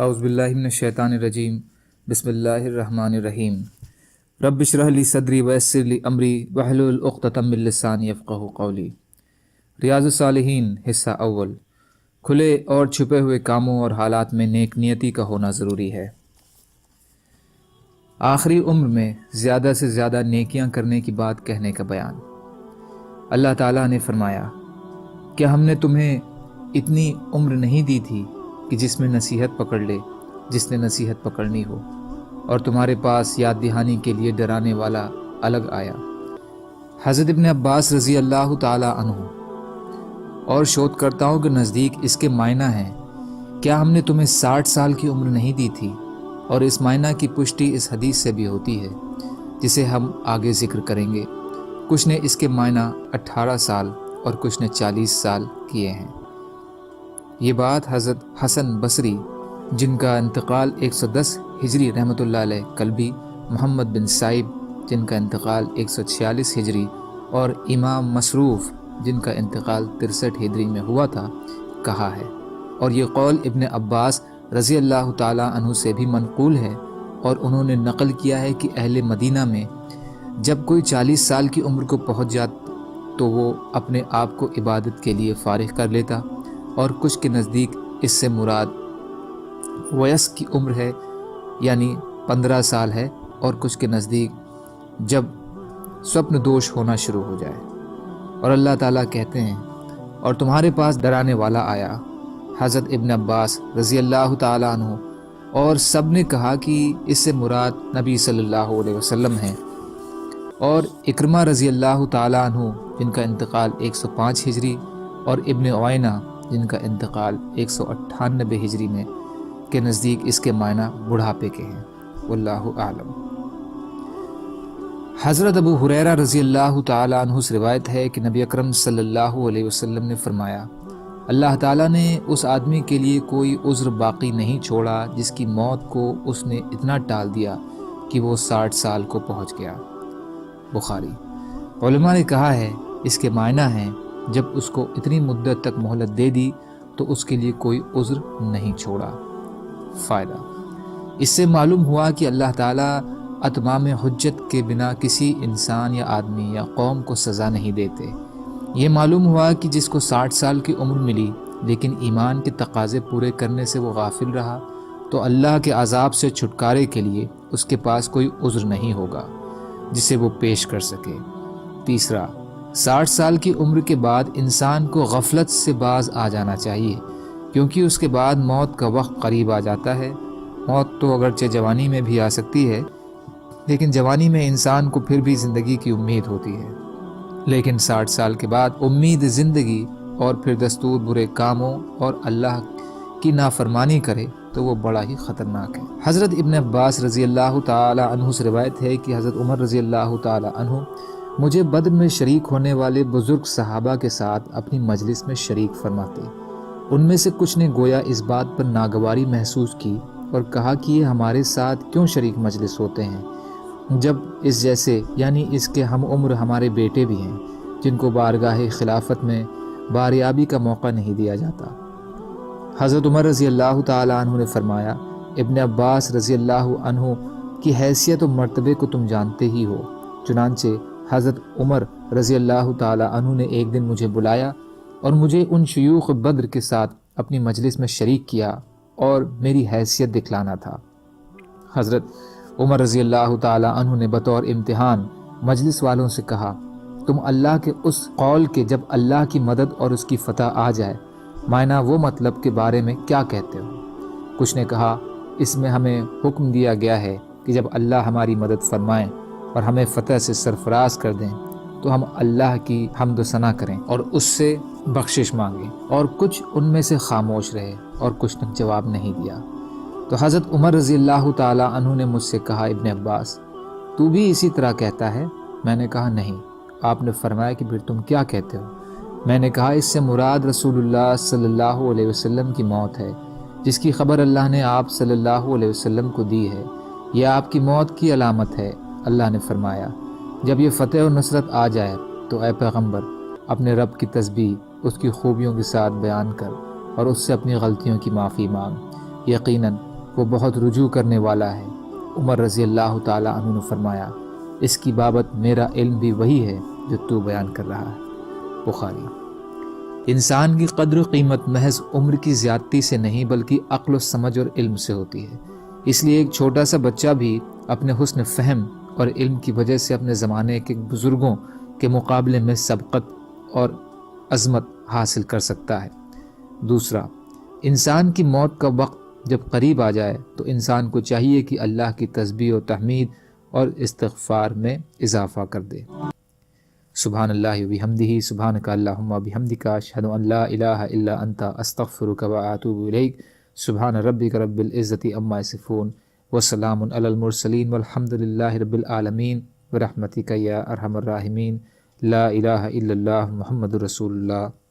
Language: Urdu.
اعوذ باللہ من الشیطان الرجیم بسم اللہ الرحمن الرحیم رب اشرح لی صدری ویسر لی امری واحلل عقدۃ من لسانی یفقہوا قولی۔ ریاض الصالحین حصہ اول۔ کھلے اور چھپے ہوئے کاموں اور حالات میں نیک نیتی کا ہونا ضروری ہے۔ آخری عمر میں زیادہ سے زیادہ نیکیاں کرنے کی بات کہنے کا بیان۔ اللہ تعالیٰ نے فرمایا، کیا ہم نے تمہیں اتنی عمر نہیں دی تھی کہ جس میں نصیحت پکڑ لے جس نے نصیحت پکڑنی ہو، اور تمہارے پاس یاد دہانی کے لیے ڈرانے والا الگ آیا۔ حضرت ابن عباس رضی اللہ تعالی عنہ اور شودھ کرتاؤں کے نزدیک اس کے معنی ہیں، کیا ہم نے تمہیں 60 سال کی عمر نہیں دی تھی؟ اور اس معنی کی پشٹی اس حدیث سے بھی ہوتی ہے جسے ہم آگے ذکر کریں گے۔ کچھ نے اس کے معنی 18 سال اور کچھ نے 40 سال کیے ہیں۔ یہ بات حضرت حسن بصری جن کا انتقال 110 ہجری رحمۃ اللہ علیہ کلبی، محمد بن سائب جن کا انتقال 146 ہجری اور امام مصروف جن کا انتقال 63 ہجری میں ہوا تھا کہا ہے، اور یہ قول ابن عباس رضی اللہ تعالی عنہ سے بھی منقول ہے، اور انہوں نے نقل کیا ہے کہ اہل مدینہ میں جب کوئی 40 سال کی عمر کو پہنچ جاتا تو وہ اپنے آپ کو عبادت کے لیے فارغ کر لیتا، اور کچھ کے نزدیک اس سے مراد ویس کی عمر ہے یعنی 15 سال ہے، اور کچھ کے نزدیک جب سپن دوش ہونا شروع ہو جائے۔ اور اللہ تعالیٰ کہتے ہیں، اور تمہارے پاس ڈرانے والا آیا۔ حضرت ابن عباس رضی اللہ تعالیٰ عنہ اور سب نے کہا کہ اس سے مراد نبی صلی اللہ علیہ وسلم ہیں، اور اکرمہ رضی اللہ تعالیٰ عنہ جن کا انتقال 105 ہجری اور ابن عوینہ جن کا انتقال 198 ہجری میں کے نزدیک اس کے معنی بڑھاپے کے ہیں، واللہ اعلم۔ حضرت ابو ہریرہ رضی اللہ تعالی عنہ سے روایت ہے کہ نبی اکرم صلی اللہ علیہ وسلم نے فرمایا، اللہ تعالیٰ نے اس آدمی کے لیے کوئی عذر باقی نہیں چھوڑا جس کی موت کو اس نے اتنا ٹال دیا کہ وہ 60 سال کو پہنچ گیا۔ بخاری۔ علماء نے کہا ہے اس کے معنی ہیں، جب اس کو اتنی مدت تک مہلت دے دی تو اس کے لیے کوئی عذر نہیں چھوڑا۔ فائدہ، اس سے معلوم ہوا کہ اللہ تعالیٰ اتمام حجت کے بنا کسی انسان یا آدمی یا قوم کو سزا نہیں دیتے۔ یہ معلوم ہوا کہ جس کو 60 سال کی عمر ملی لیکن ایمان کے تقاضے پورے کرنے سے وہ غافل رہا تو اللہ کے عذاب سے چھٹکارے کے لیے اس کے پاس کوئی عذر نہیں ہوگا جسے وہ پیش کر سکے۔ تیسرا، 60 سال کی عمر کے بعد انسان کو غفلت سے باز آ جانا چاہیے، کیونکہ اس کے بعد موت کا وقت قریب آ جاتا ہے۔ موت تو اگرچہ جوانی میں بھی آ سکتی ہے، لیکن جوانی میں انسان کو پھر بھی زندگی کی امید ہوتی ہے، لیکن 60 سال کے بعد امید زندگی اور پھر دستور برے کاموں اور اللہ کی نافرمانی کرے تو وہ بڑا ہی خطرناک ہے۔ حضرت ابن عباس رضی اللہ تعالی عنہ سے روایت ہے کہ حضرت عمر رضی اللہ تعالی عنہ مجھے بدر میں شریک ہونے والے بزرگ صحابہ کے ساتھ اپنی مجلس میں شریک فرماتے۔ ان میں سے کچھ نے گویا اس بات پر ناگواری محسوس کی اور کہا کہ یہ ہمارے ساتھ کیوں شریک مجلس ہوتے ہیں جب اس جیسے یعنی اس کے ہم عمر ہمارے بیٹے بھی ہیں جن کو بارگاہ خلافت میں باریابی کا موقع نہیں دیا جاتا۔ حضرت عمر رضی اللہ تعالی عنہ نے فرمایا، ابن عباس رضی اللہ عنہ کی حیثیت و مرتبے کو تم جانتے ہی ہو۔ چنانچہ حضرت عمر رضی اللہ تعالی عنہ نے ایک دن مجھے بلایا اور مجھے ان شیوخ بدر کے ساتھ اپنی مجلس میں شریک کیا اور میری حیثیت دکھلانا تھا۔ حضرت عمر رضی اللہ تعالی عنہ نے بطور امتحان مجلس والوں سے کہا، تم اللہ کے اس قول کے جب اللہ کی مدد اور اس کی فتح آ جائے معنی وہ مطلب کے بارے میں کیا کہتے ہو؟ کچھ نے کہا، اس میں ہمیں حکم دیا گیا ہے کہ جب اللہ ہماری مدد فرمائیں اور ہمیں فتح سے سرفراز کر دیں تو ہم اللہ کی حمد و ثنا کریں اور اس سے بخشش مانگیں۔ اور کچھ ان میں سے خاموش رہے اور کچھ نے جواب نہیں دیا۔ تو حضرت عمر رضی اللہ تعالی عنہ نے مجھ سے کہا، ابن عباس تو بھی اسی طرح کہتا ہے؟ میں نے کہا نہیں۔ آپ نے فرمایا کہ پھر تم کیا کہتے ہو؟ میں نے کہا اس سے مراد رسول اللہ صلی اللہ علیہ وسلم کی موت ہے، جس کی خبر اللہ نے آپ صلی اللہ علیہ وسلم کو دی ہے۔ یہ آپ کی موت کی علامت ہے۔ اللہ نے فرمایا، جب یہ فتح و نصرت آ جائے تو اے پیغمبر اپنے رب کی تسبیح اس کی خوبیوں کے ساتھ بیان کر اور اس سے اپنی غلطیوں کی معافی مانگ، یقیناً وہ بہت رجوع کرنے والا ہے۔ عمر رضی اللہ تعالیٰ عنہ نے فرمایا اس کی بابت میرا علم بھی وہی ہے جو تو بیان کر رہا ہے۔ بخاری۔ انسان کی قدر و قیمت محض عمر کی زیادتی سے نہیں بلکہ عقل و سمجھ اور علم سے ہوتی ہے۔ اس لیے ایک چھوٹا سا بچہ بھی اپنے حسن فہم اور علم کی وجہ سے اپنے زمانے کے بزرگوں کے مقابلے میں سبقت اور عظمت حاصل کر سکتا ہے۔ دوسرا، انسان کی موت کا وقت جب قریب آ جائے تو انسان کو چاہیے کہ اللہ کی تسبیح و تحمید اور استغفار میں اضافہ کر دے۔ سبحان اللہ و بحمدہ، سبحانک اللہم و بحمدک، اشہد ان لا الہ الا انت، استغفرک و اتوب الیک۔ سبحان ربک رب العزۃ عما یصفون وسلام علی المرسلین والحمد للہ رب العالمین برحمتک یا ارحم الراحمین۔ لا الہ الا اللہ محمد رسول اللہ۔